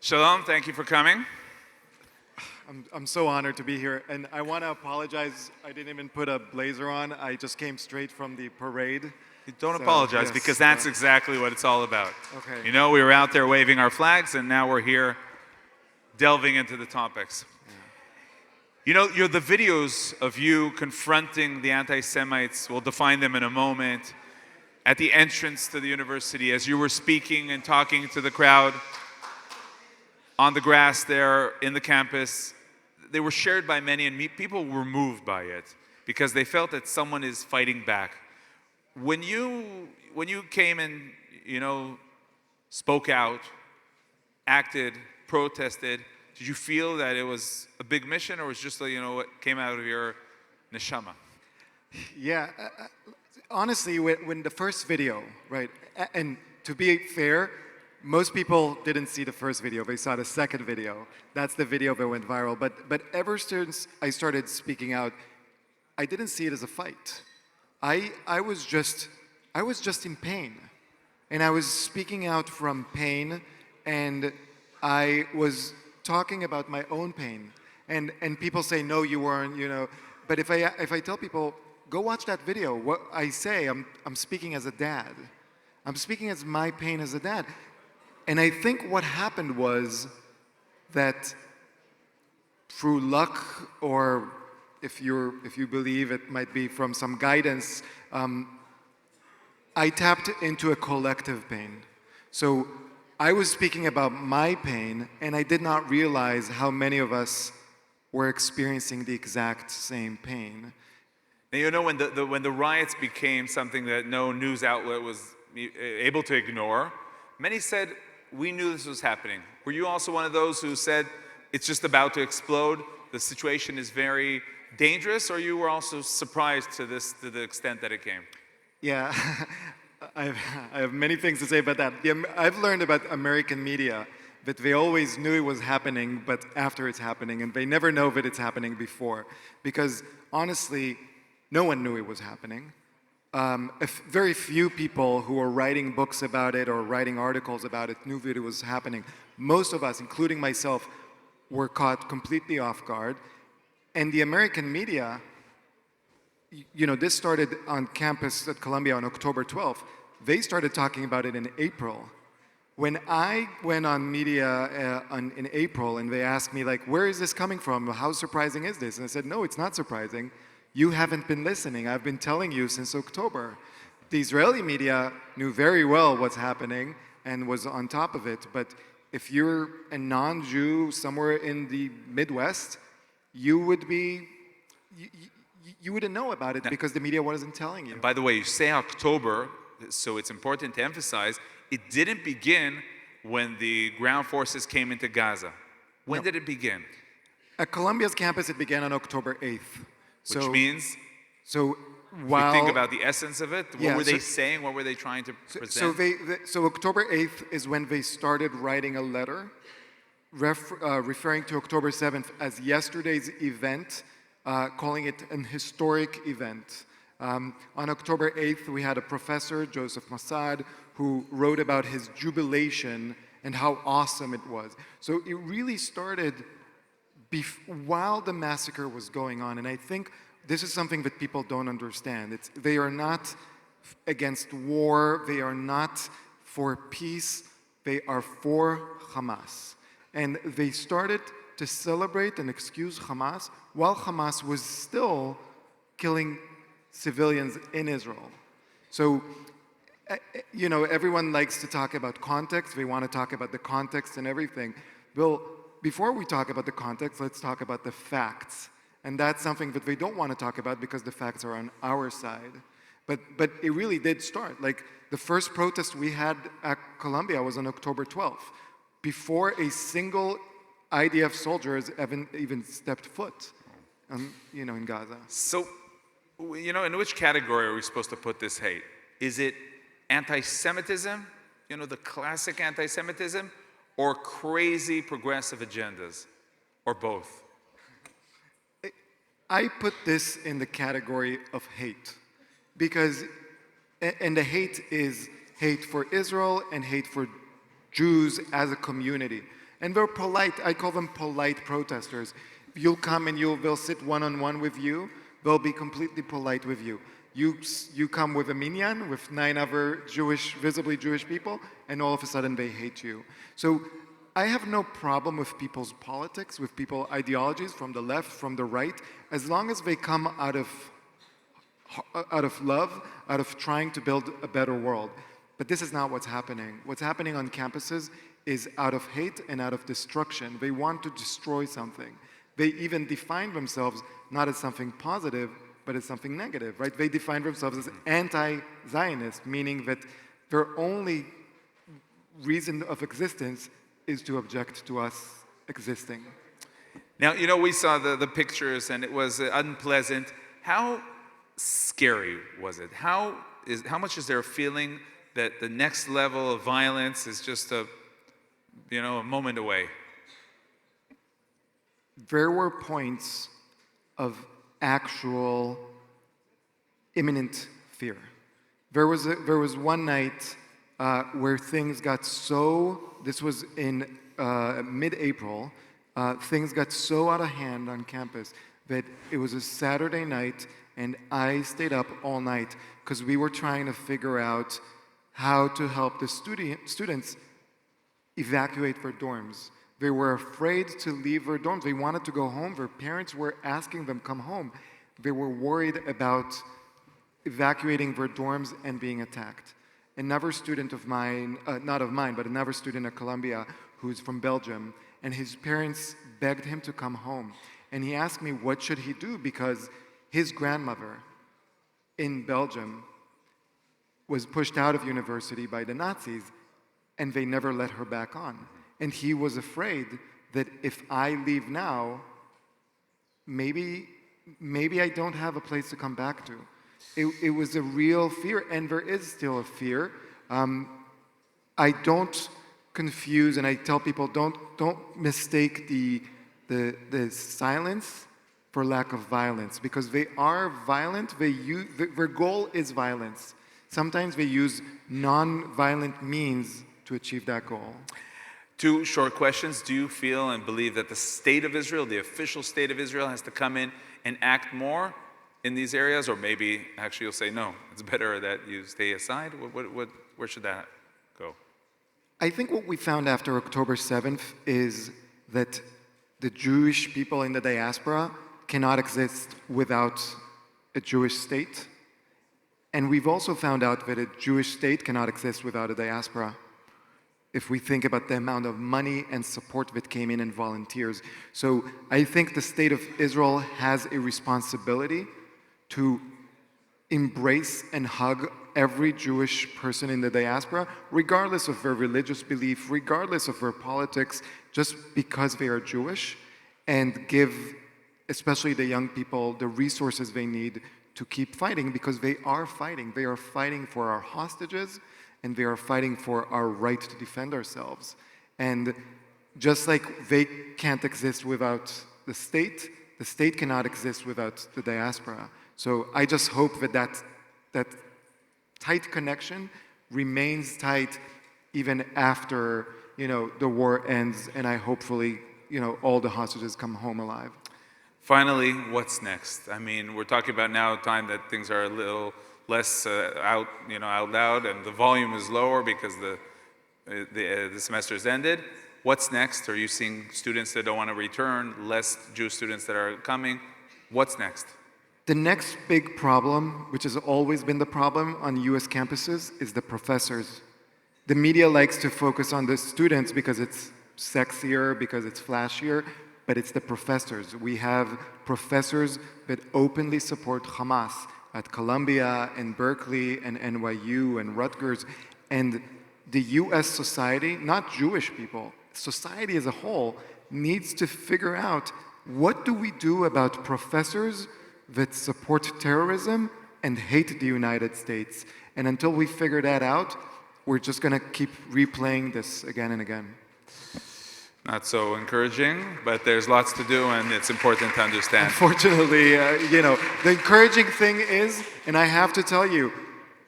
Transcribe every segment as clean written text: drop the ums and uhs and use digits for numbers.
Shalom, thank you for coming. I'm so honored to be here, and I want to apologize. I didn't even put a blazer on. I just came straight from the parade. Don't apologize, yes, because that's exactly what it's all about. Okay. You know, we were out there waving our flags, and now we're here delving into the topics. Yeah. You know, the videos of you confronting the anti-Semites, we'll define them in a moment, at the entrance to the university, as you were speaking and talking to the crowd on the grass there in the campus, they were shared by many, and people were moved by it because they felt that someone is fighting back. When you came and, spoke out, acted, protested, did you feel that it was a big mission, or was it just, what came out of your neshama? Yeah, honestly, when the first video, right, and to be fair, most people didn't see the first video, they saw the second video. That's the video that went viral. But ever since I started speaking out, I didn't see it as a fight. I was just in pain. And I was speaking out from pain, and I was talking about my own pain. And people say, no, you weren't, But if I tell people, go watch that video, what I say, I'm speaking as a dad. I'm speaking as my pain as a dad. And I think what happened was that through luck, or if you believe it might be from some guidance, I tapped into a collective pain. So I was speaking about my pain, and I did not realize how many of us were experiencing the exact same pain. Now, when the riots became something that no news outlet was able to ignore, many said, we knew this was happening. Were you also one of those who said, it's just about to explode, the situation is very dangerous, or you were also surprised to the extent that it came? Yeah, I have many things to say about that. I've learned about American media that they always knew it was happening, but after it's happening, and they never know that it's happening before. Because honestly, no one knew it was happening. Very few people who were writing books about it or writing articles about it knew that it was happening. Most of us, including myself, were caught completely off guard. And the American media, this started on campus at Columbia on October 12th. They started talking about it in April. When I went on media in April, and they asked me, like, where is this coming from? How surprising is this? And I said, no, it's not surprising. You haven't been listening. I've been telling you since October. The Israeli media knew very well what's happening and was on top of it. But if you're a non-Jew somewhere in the Midwest, you wouldn't know about it because the media wasn't telling you. By the way, you say October, so it's important to emphasize, it didn't begin when the ground forces came into Gaza. When did it begin? At Columbia's campus, it began on October 8th. Which means, so while you think about the essence of it, what were they saying? What were they trying to present? So October 8th is when they started writing a letter referring to October 7th as yesterday's event, calling it an historic event. On October 8th, we had a professor, Joseph Massad, who wrote about his jubilation and how awesome it was. So it really started while the massacre was going on, and I think this is something that people don't understand. They are not against war, they are not for peace, they are for Hamas. And they started to celebrate and excuse Hamas while Hamas was still killing civilians in Israel. So, everyone likes to talk about context, they want to talk about the context and everything. Well, before we talk about the context, let's talk about the facts. And that's something that we don't want to talk about because the facts are on our side. But it really did start. Like, the first protest we had at Columbia was on October 12th, before a single IDF soldier has even stepped foot in Gaza. So, in which category are we supposed to put this hate? Is it anti-Semitism, the classic anti-Semitism, or crazy progressive agendas, or both? I put this in the category of hate, because, and the hate is hate for Israel and hate for Jews as a community. And they're polite. I call them polite protesters. You'll come and they'll sit one-on-one with you. They'll be completely polite with you. You come with a minyan, with 9 other visibly Jewish people, and all of a sudden they hate you. So I have no problem with people's politics, with people's ideologies from the left, from the right, as long as they come out of love, out of trying to build a better world. But this is not what's happening. What's happening on campuses is out of hate and out of destruction. They want to destroy something. They even define themselves not as something positive, but as something negative, right? They define themselves as anti-Zionist, meaning that their only reason of existence is to object to us existing. Now, we saw the pictures and it was unpleasant. How scary was it? How much is there a feeling that the next level of violence is just a moment away? There were points of actual imminent fear. There was one night where things got so, this was in mid-April, things got so out of hand on campus that it was a Saturday night and I stayed up all night because we were trying to figure out how to help the students evacuate their dorms. They were afraid to leave their dorms. They wanted to go home. Their parents were asking them come home. They were worried about evacuating their dorms and being attacked. Another student of mine, not of mine, but another student at Columbia who's from Belgium, and his parents begged him to come home. And he asked me what should he do because his grandmother in Belgium was pushed out of university by the Nazis and they never let her back on. And he was afraid that if I leave now, maybe I don't have a place to come back to. It was a real fear, and there is still a fear. I don't confuse, and I tell people, don't mistake the silence for lack of violence, because they are violent. Their goal is violence. Sometimes they use non-violent means to achieve that goal. 2 short questions. Do you feel and believe that the state of Israel, the official state of Israel, has to come in and act more in these areas? Or maybe actually you'll say, no, it's better that you stay aside? Where should that go? I think what we found after October 7th is that the Jewish people in the diaspora cannot exist without a Jewish state. And we've also found out that a Jewish state cannot exist without a diaspora. If we think about the amount of money and support that came in and volunteers. So I think the state of Israel has a responsibility to embrace and hug every Jewish person in the diaspora, regardless of their religious belief, regardless of their politics, just because they are Jewish, and give, especially the young people, the resources they need to keep fighting, because they are fighting. They are fighting for our hostages, and they are fighting for our right to defend ourselves. And just like they can't exist without the state cannot exist without the diaspora. So I just hope that tight connection remains tight even after the war ends, and I hopefully all the hostages come home alive. Finally, what's next? I mean, we're talking about now a time that things are a little less out loud, and the volume is lower because the semester has ended. What's next? Are you seeing students that don't want to return, less Jewish students that are coming? What's next? The next big problem, which has always been the problem on US campuses, is the professors. The media likes to focus on the students because it's sexier, because it's flashier, but it's the professors. We have professors that openly support Hamas at Columbia and Berkeley and NYU and Rutgers. And the US society, not Jewish people, society as a whole, needs to figure out what do we do about professors that support terrorism and hate the United States. And until we figure that out, we're just going to keep replaying this again and again. Not so encouraging, but there's lots to do, and it's important to understand. Unfortunately, the encouraging thing is, and I have to tell you,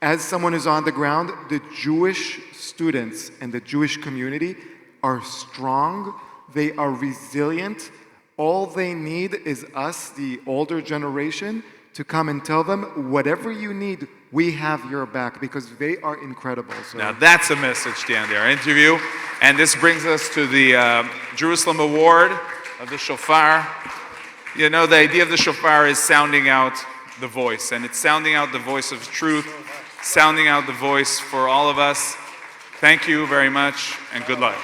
as someone who's on the ground, the Jewish students and the Jewish community are strong. They are resilient. All they need is us, the older generation, to come and tell them, whatever you need, we have your back, because they are incredible. So. Now that's a message to end our interview. And this brings us to the Jerusalem Award of the Shofar. You know, the idea of the Shofar is sounding out the voice, and it's sounding out the voice of truth, sounding out the voice for all of us. Thank you very much, and good luck.